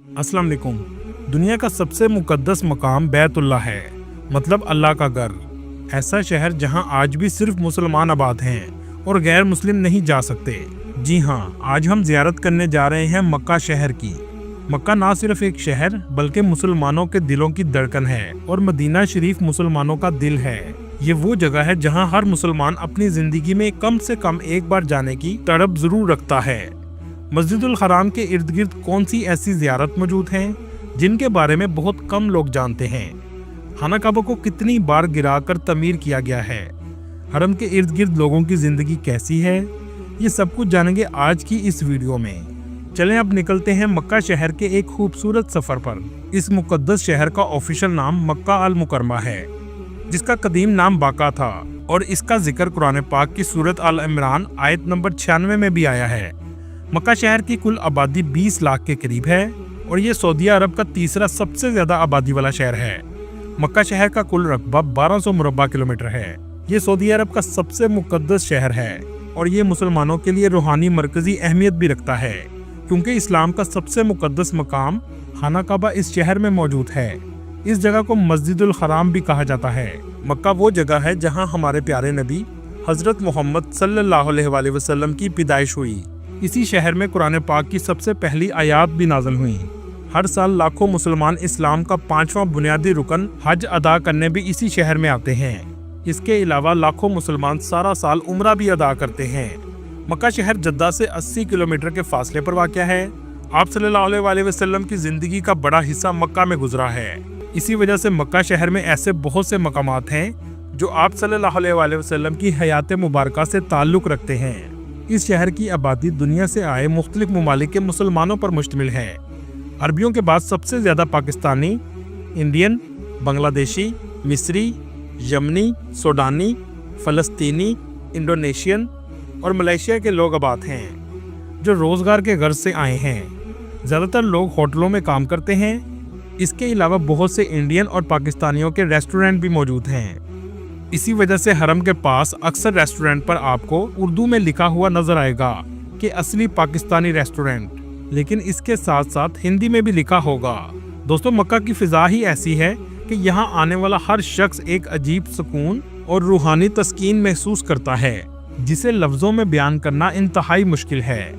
अस्सलाम वालेकुम। दुनिया का सबसे मुकद्दस मकाम बैतुल्लाह है, मतलब अल्लाह का घर। ऐसा शहर जहां आज भी सिर्फ मुसलमान आबाद हैं और गैर मुस्लिम नहीं जा सकते। जी हाँ, आज हम जियारत करने जा रहे हैं मक्का शहर की। मक्का ना सिर्फ एक शहर बल्कि मुसलमानों के दिलों की धड़कन है और मदीना शरीफ मुसलमानों का दिल है। ये वो जगह है जहां हर मुसलमान अपनी जिंदगी में कम से कम एक बार जाने की तड़प जरूर रखता है। मस्जिदुल हराम के इर्द गिर्द कौन सी ऐसी जियारत मौजूद हैं जिनके बारे में बहुत कम लोग जानते हैं? खाना काबा को कितनी बार गिराकर तमीर किया गया है? हरम के इर्द गिर्द लोगों की जिंदगी कैसी है? ये सब कुछ जानेंगे आज की इस वीडियो में। चलें अब निकलते हैं मक्का शहर के एक खूबसूरत सफर पर। इस मुकद्दस शहर का ऑफिशियल नाम मक्का अल मुकरमा है, जिसका कदीम नाम बाका था, और इसका जिक्र कुरान पाक की सूरत अल इमरान आयत नंबर 96 में भी आया है। मक्का शहर की कुल आबादी 20 लाख के करीब है और ये सऊदी अरब का तीसरा सबसे ज्यादा आबादी वाला शहर है। मक्का शहर का कुल रकबा 1200 मुरब्बा किलोमीटर है। ये सऊदी अरब का सबसे मुकद्दस शहर है और ये मुसलमानों के लिए रूहानी मरकजी अहमियत भी रखता है, क्योंकि इस्लाम का सबसे मुकद्दस मकाम खाना काबा इस शहर में मौजूद है। इस जगह को मस्जिदुल हराम भी कहा जाता है। मक्का वो जगह है जहाँ हमारे प्यारे नबी हजरत मोहम्मद सल्लल्लाहु अलैहि वसल्लम की पैदाइश हुई। इसी शहर में कुरान पाक की सबसे पहली आयात भी नाज़िल हुई। हर साल लाखों मुसलमान इस्लाम का 5वां बुनियादी रुकन हज अदा करने भी इसी शहर में आते हैं। इसके अलावा लाखों मुसलमान सारा साल उम्रा भी अदा करते हैं। मक्का शहर जद्दा से 80 किलोमीटर के फासले पर वाक़या है। आप सल्लल्लाहु अलैहि वसल्लम की ज़िंदगी का बड़ा हिस्सा मक्का में गुजरा है। इसी वजह से मक्का शहर में ऐसे बहुत से मकामात हैं जो आप सल्लल्लाहु अलैहि वसल्लम की हयात मुबारका से ताल्लुक़ रखते हैं। इस शहर की आबादी दुनिया से आए मुख्तलिफ ममालिक के मुसलमानों पर मुश्तमिल है। अरबियों के बाद सबसे ज़्यादा पाकिस्तानी, इंडियन, बांग्लादेशी, मिस्री, यमनी, सूडानी, फ़लस्तीनी, इंडोनेशियन और मलेशिया के लोग आबाद हैं, जो रोज़गार के गर्ज से आए हैं। ज़्यादातर लोग होटलों में काम करते हैं। इसके अलावा बहुत से इंडियन और पाकिस्तानियों के रेस्टोरेंट भी मौजूद हैं। इसी वजह से हरम के पास अक्सर रेस्टोरेंट पर आपको उर्दू में लिखा हुआ नजर आएगा कि असली पाकिस्तानी रेस्टोरेंट, लेकिन इसके साथ साथ हिंदी में भी लिखा होगा। दोस्तों, मक्का की फिजा ही ऐसी है कि यहाँ आने वाला हर शख्स एक अजीब सुकून और रूहानी तस्कीन महसूस करता है, जिसे लफ्जों में बयान करना इंतहाई मुश्किल है।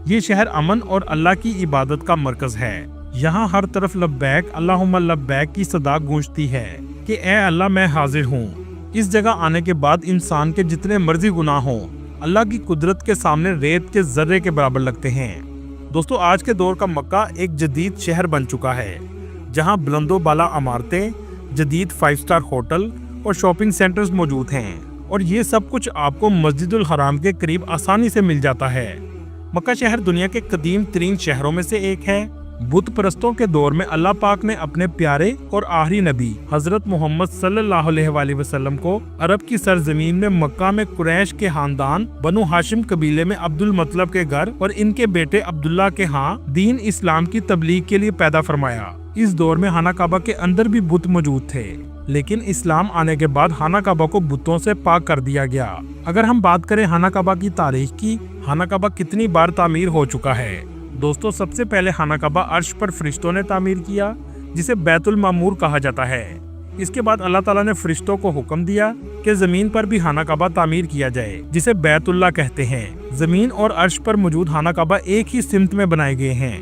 ये शहर अमन और अल्लाह की इबादत का मरकज है। यहाँ हर तरफ लब्बैक अल्लाहुम्मा लब्बैक की सदा गूंजती है कि ए अल्लाह, मैं हाजिर हूँ। इस जगह आने के बाद इंसान के जितने मर्जी गुनाह हों, अल्लाह की कुदरत के सामने रेत के जर्रे के बराबर लगते हैं। दोस्तों, आज के दौर का मक्का एक जदीद शहर बन चुका है, जहां बुलंदो बाला इमारतें, जदीद 5 स्टार होटल और शॉपिंग सेंटर्स मौजूद हैं, और ये सब कुछ आपको मस्जिदुल हराम के करीब आसानी से मिल जाता है। मक्का शहर दुनिया के कदीम तरीन शहरों में से एक है। बुत परस्तों के दौर में अल्लाह पाक ने अपने प्यारे और आखिरी नबी हजरत मोहम्मद सल्लल्लाहु अलैहि वसल्लम को अरब की सरजमीन में मक्का में कुरैश के खानदान बनु हाशिम कबीले में अब्दुल मतलब के घर और इनके बेटे अब्दुल्ला के यहाँ दीन इस्लाम की तबलीग के लिए पैदा फरमाया। इस दौर में खाना काबा के अंदर भी बुत मौजूद थे, लेकिन इस्लाम आने के बाद खाना काबा को बुतों से पाक कर दिया गया। अगर हम बात करें खाना काबा की तारीख की, खाना काबा कितनी बार तामीर हो चुका है। दोस्तों, सबसे पहले खाना काबा अर्श पर फरिश्तों ने तामीर किया, जिसे बैतुल मामूर कहा जाता है। इसके बाद अल्लाह ताला ने फरिश्तों को हुक्म दिया कि जमीन पर भी खाना काबा तामीर किया जाए, जिसे बैतुल्लाह कहते हैं। जमीन और अर्श पर मौजूद खाना काबा एक ही सिमत में बनाए गए हैं।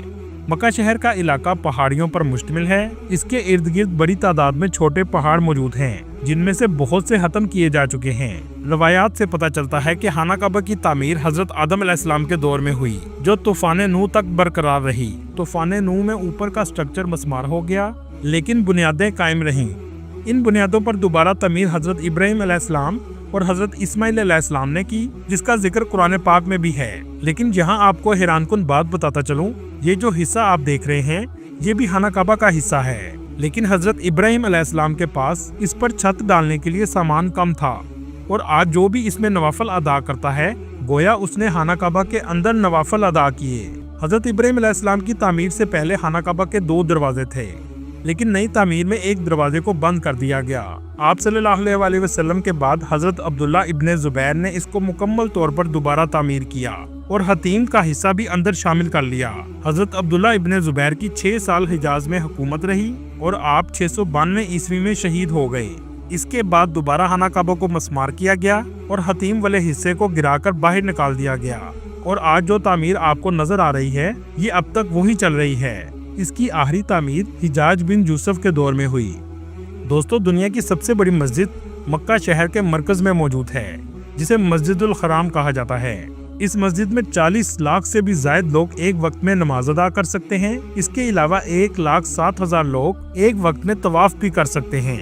मक्का शहर का इलाका पहाड़ियों पर मुश्तमिल है। इसके इर्द गिर्द बड़ी तादाद में छोटे पहाड़ मौजूद हैं, जिनमें से बहुत से खत्म किए जा चुके हैं। रवायात से पता चलता है कि खाना काबा की तामीर हजरत आदम अलैहिस्सलाम के दौर में हुई, जो तूफान नूह तक बरकरार रही। तूफान नूह में ऊपर का स्ट्रक्चर मसमार हो गया, लेकिन बुनियादें कायम रहीं। इन बुनियादों पर दोबारा तमीर हजरत इब्राहिम अलैहिस्सलाम और हजरत इस्माइल अलैहिस्सलाम ने की, जिसका जिक्र कुरान पाक में भी है। लेकिन यहाँ आपको हैरानकुन बात बताता चलूं, ये जो हिस्सा आप देख रहे हैं, ये भी खाना काबा का हिस्सा है, लेकिन हजरत इब्राहिम अलैहिस्सलाम के पास इस पर छत डालने के लिए सामान कम था, और आज जो भी इसमें नवाफल अदा करता है, गोया उसने खाना काबा के अंदर नवाफल अदा किए। हजरत इब्राहिम अलैहिस्सलाम की तामीर से पहले खाना काबा के 2 दरवाजे थे, लेकिन नई तामीर में एक दरवाजे को बंद कर दिया गया। आप सल्लल्लाहु अलैहि वसल्लम के बाद हजरत अब्दुल्ला इब्ने जुबैर ने इसको मुकम्मल तौर पर दोबारा तामीर किया और हतीम का हिस्सा भी अंदर शामिल कर लिया। हजरत अब्दुल्ला इब्ने जुबैर की 6 साल हिजाज में हुकूमत रही और आप 692 ईस्वी में शहीद हो गए। इसके बाद दोबारा खाना काबा को मस्मार किया गया और हतीम वाले हिस्से को गिराकर बाहर निकाल दिया गया और आज जो तामीर आपको नजर आ रही है ये अब तक वही चल रही है। इसकी आखिरी तामीर हिजाज बिन यूसुफ के दौर में हुई। दोस्तों, दुनिया की सबसे बड़ी मस्जिद मक्का शहर के मरकज में मौजूद है, जिसे मस्जिदुल हराम कहा जाता है। इस मस्जिद में 40 लाख से भी ज्यादा लोग एक वक्त में नमाज अदा कर सकते हैं। इसके अलावा 1,07,000 लोग एक वक्त में तवाफ भी कर सकते हैं।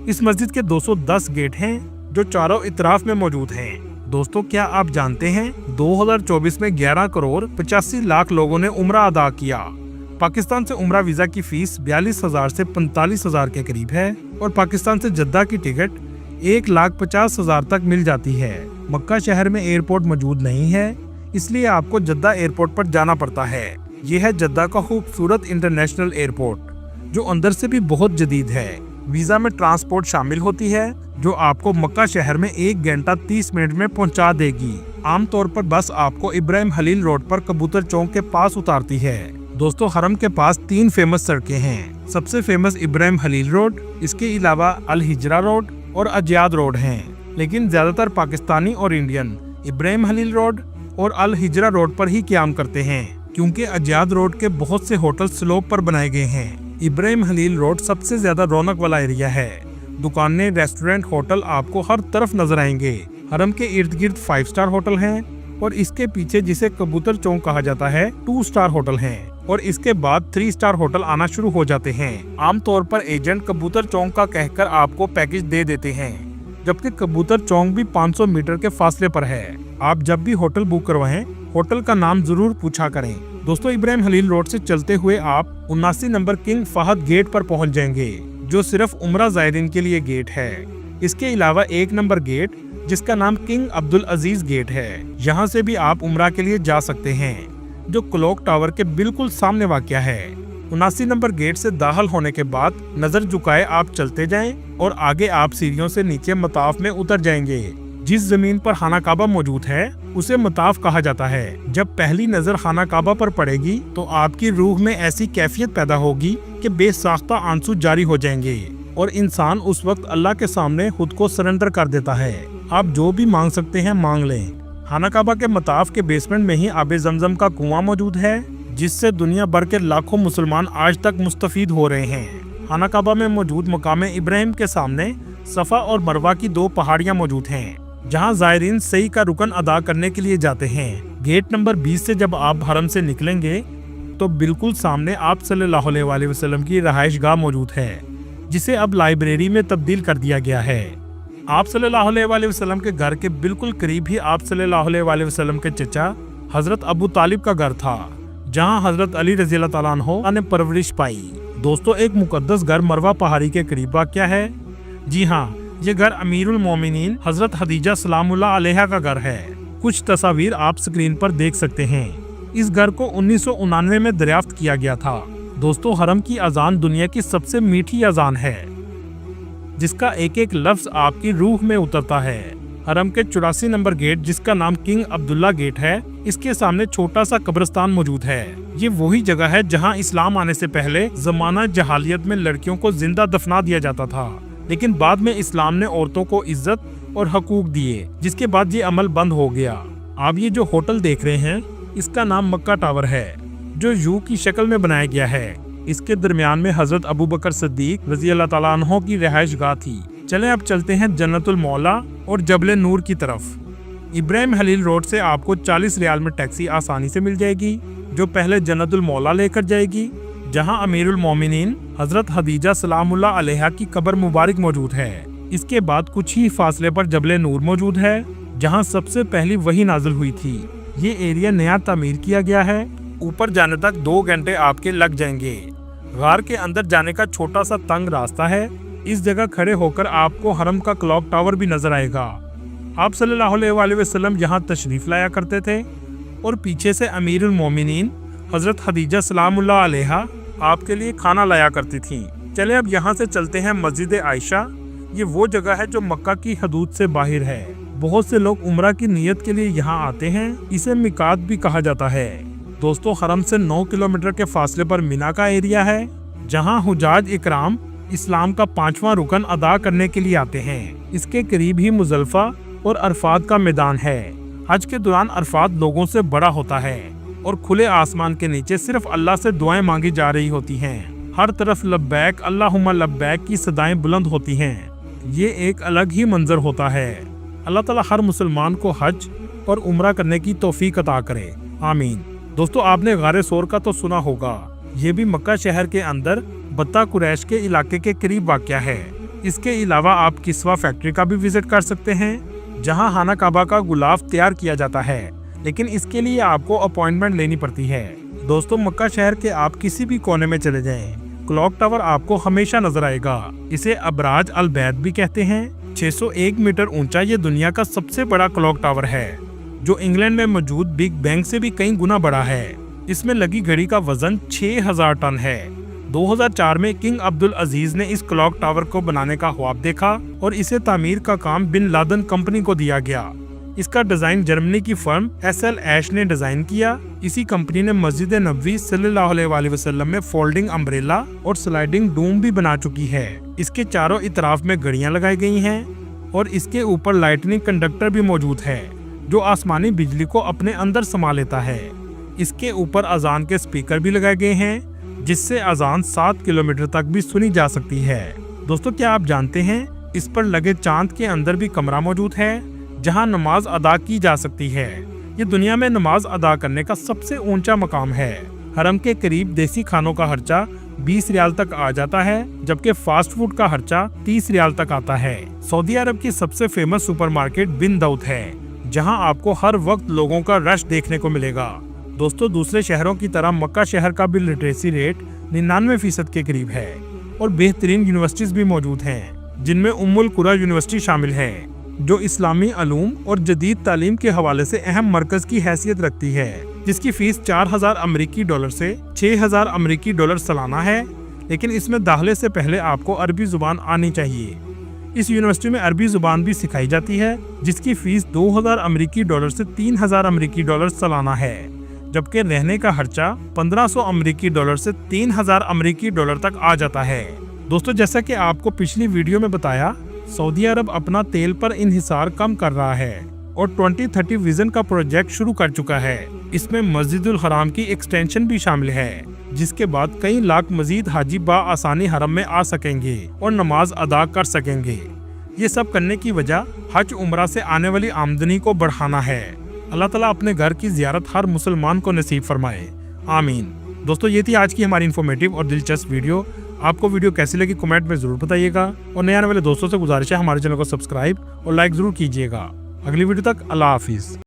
इस मस्जिद के 210 गेट हैं जो चारों इतराफ में मौजूद हैं। दोस्तों, क्या आप जानते हैं 2024 में 11 करोड़ 85 लाख लोगों ने उम्रा अदा किया। पाकिस्तान से उम्रा वीजा की फीस 42,000 से 45,000 के करीब है और पाकिस्तान से जद्दा की टिकट 1,50,000 तक मिल जाती है। मक्का शहर में एयरपोर्ट मौजूद नहीं है, इसलिए आपको जद्दा एयरपोर्ट पर जाना पड़ता है। यह है जद्दा का खूबसूरत इंटरनेशनल एयरपोर्ट, जो अंदर से भी बहुत जदीद है। वीजा में ट्रांसपोर्ट शामिल होती है, जो आपको मक्का शहर में 1 घंटा 30 मिनट में पहुंचा देगी। आमतौर पर बस आपको इब्राहिम खलील रोड पर कबूतर चौक के पास उतारती है। दोस्तों, हरम के पास 3 फेमस सड़कें हैं। सबसे फेमस इब्राहिम खलील रोड, इसके अलावा अल हिजरा रोड और अजयाद रोड हैं। लेकिन ज्यादातर पाकिस्तानी और इंडियन इब्राहिम खलील रोड और अल हिजरा रोड पर ही क़याम करते हैं, क्योंकि अजयाद रोड के बहुत से होटल स्लोप पर बनाए गए हैं। इब्राहिम खलील रोड सबसे ज्यादा रौनक वाला एरिया है। दुकानें, रेस्टोरेंट, होटल आपको हर तरफ नजर आएंगे। हरम के इर्द गिर्द 5 स्टार होटल हैं और इसके पीछे, जिसे कबूतर चौक कहा जाता है, 2 स्टार होटल हैं और इसके बाद 3 स्टार होटल आना शुरू हो जाते हैं। आमतौर पर एजेंट कबूतर चौक का कहकर आपको पैकेज दे देते हैं, जबकि कबूतर चौक भी 500 मीटर के फासले पर है। आप जब भी होटल बुक करवाएं, होटल का नाम जरूर पूछा करें। दोस्तों, इब्राहिम खलील रोड से चलते हुए आप 79 नंबर किंग फहद गेट पर पहुंच जाएंगे, जो सिर्फ उम्रा ज़ायरीन के लिए गेट है। इसके अलावा 1 नंबर गेट, जिसका नाम किंग अब्दुल अजीज गेट है, यहाँ से भी आप उम्रा के लिए जा सकते हैं, जो क्लॉक टावर के बिल्कुल सामने वाक़या है। 79 नंबर गेट से दाखिल होने के बाद नजर झुकाए आप चलते जाएं और आगे आप सीढ़ियों से नीचे मताफ में उतर जाएंगे। जिस जमीन पर खाना काबा मौजूद है उसे मताफ कहा जाता है। जब पहली नजर खाना काबा पर पड़ेगी तो आपकी रूह में ऐसी कैफियत पैदा होगी कि बेसाख्ता आंसू जारी हो जाएंगे और इंसान उस वक्त अल्लाह के सामने खुद को सरेंडर कर देता है। आप जो भी मांग सकते हैं मांग लें। खाना काबा के मताफ के बेसमेंट में ही आबे जमजम का कुआं मौजूद है, जिससे दुनिया भर के लाखों मुसलमान आज तक मुस्तफीद हो रहे हैं। खाना काबा में मौजूद मकाम इब्राहिम के सामने सफा और मरवा की 2 पहाड़ियां मौजूद हैं, जहां ज़ायरीन सही का रुकन अदा करने के लिए जाते हैं। गेट नंबर 20 से जब आप हरम से निकलेंगे तो बिल्कुल सामने आप सल्लल्लाहु अलैहि वसल्लम की रहायशगाह मौजूद है, जिसे अब लाइब्रेरी में तब्दील कर दिया गया है। आप सल्लल्लाहु अलैहि वसल्लम के घर के बिल्कुल करीब ही आप सल्लल्लाहु अलैहि वसल्लम के चचा हजरत अबू तालिब का घर था, जहां हजरत अली रज़ी अल्लाह तआला अन्हु ने परवरिश पाई। दोस्तों, एक मुकद्दस घर मरवा पहाड़ी के करीब वाक़या है। जी हाँ, ये घर अमीरुल मोमिनीन हजरत खदीजा सलामुल्लाह अलैहा का घर है। कुछ तस्वीर आप स्क्रीन पर देख सकते हैं। इस घर को 1999 में दरियाफ्त किया गया था। दोस्तों, हरम की अजान दुनिया की सबसे मीठी अजान है, जिसका एक एक लफ्ज आपकी रूह में उतरता है। हरम के 84 नंबर गेट, जिसका नाम किंग अब्दुल्ला गेट है, इसके सामने छोटा सा कब्रिस्तान मौजूद है। ये वही जगह है जहां इस्लाम आने से पहले जमाना जहालियत में लड़कियों को जिंदा दफना दिया जाता था, लेकिन बाद में इस्लाम ने औरतों को इज्जत और हकूक दिए, जिसके बाद ये अमल बंद हो गया। आप ये जो होटल देख रहे हैं, इसका नाम मक्का टावर है, जो यू की शक्ल में बनाया गया है। इसके दरमियान में हजरत अबू बकर सिद्दीक रज़ी अल्लाह तआला अन्हु की रिहाइशगाह थी। चलें अब चलते हैं जन्नतुल मौला और जबले नूर की तरफ। इब्राहिम खलील रोड से आपको 40 रियाल में टैक्सी आसानी से मिल जाएगी, जो पहले जन्नतुल मौला लेकर जाएगी, जहां अमीरुल मोमिनीन हजरत खदीजा सलामुल्लाह अलैहा की कब्र मुबारक मौजूद है। इसके बाद कुछ ही फासले पर जबले नूर मौजूद है, जहां सबसे पहली वही नाजिल हुई थी। ये एरिया नया तामीर किया गया है। ऊपर जाने तक 2 घंटे आपके लग जाएंगे। गार के अंदर जाने का छोटा सा तंग रास्ता है। इस जगह खड़े होकर आपको हरम का क्लॉक टावर भी नजर आएगा। आप सल्लल्लाहु अलैहि वसल्लम यहाँ तशरीफ लाया करते थे और पीछे से अमीरुल मोमिनीन हजरत खदीजा सलामुल्लाह अलैहा آپ کے لیے کھانا لایا کرتی تھیں۔ چلیں اب یہاں سے چلتے ہیں مسجد عائشہ۔ یہ وہ جگہ ہے جو مکہ کی حدود سے باہر ہے۔ بہت سے لوگ عمرہ کی نیت کے لیے یہاں آتے ہیں۔ اسے میقات بھی کہا جاتا ہے۔ دوستو حرم سے 9 کلومیٹر کے فاصلے پر مینا کا ایریا ہے، جہاں حجاج اکرام اسلام کا 5واں رکن ادا کرنے کے لیے آتے ہیں۔ اس کے قریب ہی مزدلفہ اور عرفات کا میدان ہے۔ حج کے دوران عرفات لوگوں سے بڑا ہوتا ہے اور کھلے آسمان کے نیچے صرف اللہ سے دعائیں مانگی جا رہی ہوتی ہیں۔ ہر طرف لبیک اللہم لبیک کی صدائیں بلند ہوتی ہیں۔ یہ ایک الگ ہی منظر ہوتا ہے۔ اللہ تعالیٰ ہر مسلمان کو حج اور عمرہ کرنے کی توفیق عطا کرے، آمین۔ دوستو آپ نے غار ثور کا تو سنا ہوگا، یہ بھی مکہ شہر کے اندر بطہ قریش کے علاقے کے قریب واقع ہے۔ اس کے علاوہ آپ کسوہ فیکٹری کا بھی وزٹ کر سکتے ہیں، جہاں خانہ کعبہ کا غلاف تیار کیا جاتا ہے، لیکن اس کے لیے آپ کو اپوائنٹمنٹ لینی پڑتی ہے۔ دوستو مکہ شہر کے آپ کسی بھی کونے میں چلے جائیں، کلاک ٹاور آپ کو ہمیشہ نظر آئے گا۔ اسے ابراج البیت بھی کہتے ہیں۔ 601 میٹر اونچا یہ دنیا کا سب سے بڑا کلاک ٹاور ہے، جو انگلینڈ میں موجود بگ بینگ سے بھی کئی گنا بڑا ہے۔ اس میں لگی گھڑی کا وزن 6000 ٹن ہے۔ 2004 میں کنگ عبدالعزیز نے اس کلاک ٹاور کو بنانے کا خواب دیکھا اور اسے تعمیر کا کام بن لادن کمپنی کو دیا گیا۔ اس کا ڈیزائن جرمنی کی فرم SL ایش نے ڈیزائن کیا۔ اسی کمپنی نے مسجد نبوی صلی اللہ علیہ وسلم میں فولڈنگ امبریلا اور سلائیڈنگ ڈوم بھی بنا چکی ہے۔ اس کے چاروں اطراف میں گھڑیاں لگائی گئی ہیں اور اس کے اوپر لائٹنگ کنڈکٹر بھی موجود ہے، جو آسمانی بجلی کو اپنے اندر سما لیتا ہے۔ اس کے اوپر اذان کے سپیکر بھی لگائے گئے ہیں، جس سے اذان 7 کلومیٹر تک بھی سنی جا سکتی ہے۔ دوستو کیا آپ جانتے ہیں اس پر لگے چاند کے اندر بھی کمرہ موجود ہے، جہاں نماز ادا کی جا سکتی ہے۔ یہ دنیا میں نماز ادا کرنے کا سب سے اونچا مقام ہے۔ حرم کے قریب دیسی کھانوں کا خرچہ 20 ریال تک آ جاتا ہے، جبکہ فاسٹ فوڈ کا خرچہ 30 ریال تک آتا ہے۔ سعودی عرب کی سب سے فیمس سپر مارکیٹ بن داؤد ہے، جہاں آپ کو ہر وقت لوگوں کا رش دیکھنے کو ملے گا۔ دوستو دوسرے شہروں کی طرح مکہ شہر کا بھی لٹریسی ریٹ 99% کے قریب ہے اور بہترین یونیورسٹیز بھی موجود ہیں، جن میں ام القری یونیورسٹی شامل ہے، جو اسلامی علوم اور جدید تعلیم کے حوالے سے اہم مرکز کی حیثیت رکھتی ہے، جس کی فیس 4000 امریکی ڈالر سے 6000 امریکی ڈالر سالانہ ہے، لیکن اس میں داخلے سے پہلے آپ کو عربی زبان آنی چاہیے۔ اس یونیورسٹی میں عربی زبان بھی سکھائی جاتی ہے، جس کی فیس 2000 امریکی ڈالر سے 3000 امریکی ڈالر سالانہ ہے، جبکہ رہنے کا خرچہ 1500 امریکی ڈالر سے 3000 امریکی ڈالر تک آ جاتا ہے۔ دوستو جیسا کہ آپ کو پچھلی ویڈیو میں بتایا، سعودی عرب اپنا تیل پر انحصار کم کر رہا ہے اور 2030 ویژن کا پروجیکٹ شروع کر چکا ہے۔ اس میں مسجد الحرام کی ایکسٹینشن بھی شامل ہے، جس کے بعد کئی لاکھ مزید حاجی بآسانی حرم میں آ سکیں گے اور نماز ادا کر سکیں گے۔ یہ سب کرنے کی وجہ حج عمرہ سے آنے والی آمدنی کو بڑھانا ہے۔ اللہ تعالیٰ اپنے گھر کی زیارت ہر مسلمان کو نصیب فرمائے، آمین۔ دوستو یہ تھی آج کی ہماری انفارمیٹیو اور دلچسپ ویڈیو۔ آپ کو ویڈیو کیسی لگی کمنٹ میں ضرور بتائیے گا، اور نئے آنے والے دوستوں سے گزارش ہے ہمارے چینل کو سبسکرائب اور لائک ضرور کیجیے گا۔ اگلی ویڈیو تک اللہ حافظ۔